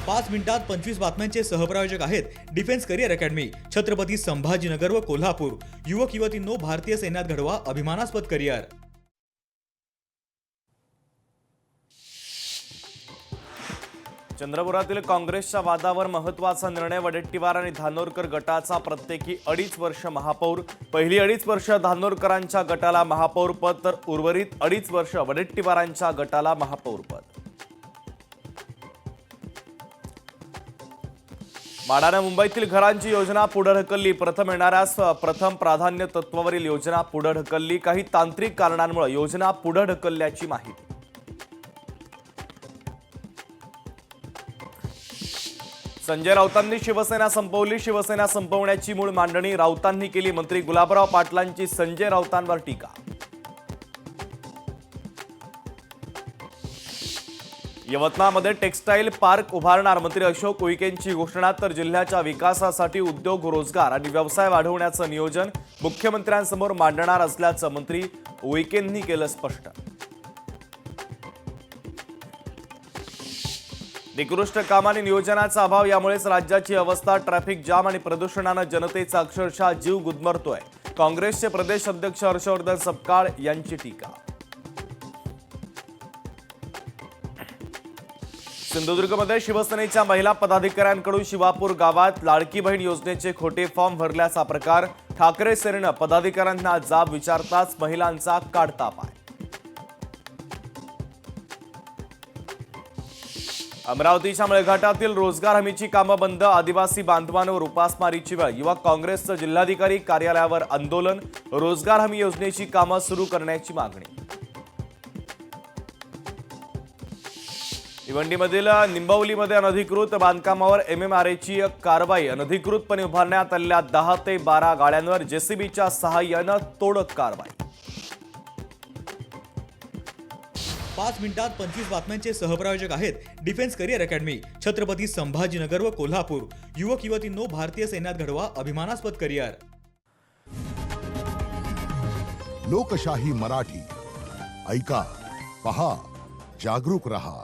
5 मिनिटात 25 बातम्यांचे सहप्रायोजक आहेत defence career academy, Chhatrapati Sambhajinagar व कोल्हापूर। युवक युवतींनो, भारतीय सैन्यात घडवा अभिमानास्पद करिअर। चंद्रपुरातील काँग्रेसच्या वादावर महत्त्वाचा निर्णय। वडेट्टीवार आणि धानोरकर गटाचा प्रत्येकी 2.5 वर्ष महापौर। पहिली 2.5 वर्ष धानोरकरांच्या गटाला महापौर पद, तर उर्वरित 2.5 वर्ष वडेट्टीवारांच्या गटाला महापौर पद। माडाने मुंबईतील घरांची योजना पुढे ढकलली। प्रथम येणाऱ्यास प्रथम प्राधान्य तत्वावरील योजना पुढे ढकलली। काही तांत्रिक कारणांमुळे योजना पुढे ढकलल्याची माहिती। संजय राऊतांनी शिवसेना संपवली। शिवसेना संपवण्याची मूळ मांडणी राऊतांनी केली। मंत्री गुलाबराव पाटलांची संजय राऊतांवर टीका। यवतमाळमध्ये टेक्सटाईल पार्क उभारणार मंत्री अशोक उईकेंची घोषणा। तर जिल्ह्याच्या विकासासाठी उद्योग, रोजगार आणि व्यवसाय वाढवण्याचं नियोजन मुख्यमंत्र्यांसमोर मांडणार असल्याचं मंत्री उईकेंनी केलं स्पष्ट। निकृष्ट काम आणि नियोजनाचा अभाव यामुळेच राज्याची अवस्था। ट्रॅफिक जाम आणि प्रदूषणानं जनतेचा अक्षरशः जीव गुदमरतोय। काँग्रेसचे प्रदेश अध्यक्ष हर्षवर्धन सपकाळ यांची टीका। सिंधुदुर्गमध्ये शिवसेनेच्या महिला पदाधिकाऱ्यांकडून शिवापूर गावात लाडकी बहीण योजनेचे खोटे फॉर्म भरल्याचा प्रकार। ठाकरे सेनेनं पदाधिकाऱ्यांना जाब विचारताच महिलांचा काढता पाय। अमरावतीच्या मेळघाटातील रोजगार हमीची कामं बंद। आदिवासी बांधवांवर उपासमारीची वेळ। युवक काँग्रेसचं जिल्हाधिकारी कार्यालयावर आंदोलन। रोजगार हमी योजनेची कामं सुरू करण्याची मागणी। भिवंडीमधील निंबवलीमध्ये अनधिकृत बांधकामावर MMRAची कारवाई। अनधिकृतपणे उभारण्यात आलेल्या 10 ते 12 गाड्यांवर JCBच्या सहाय्यानं तोडक कारवाई। 5 मिनिटात 25 बातम्यांचे सहप्रायोजक आहेत defence career academy, Chhatrapati Sambhajinagar व कोल्हापूर। युवक युवतींनो, भारतीय सैन्यात घडवा अभिमानास्पद करिअर। लोकशाही मराठी ऐका, पहा, जागरूक रहा।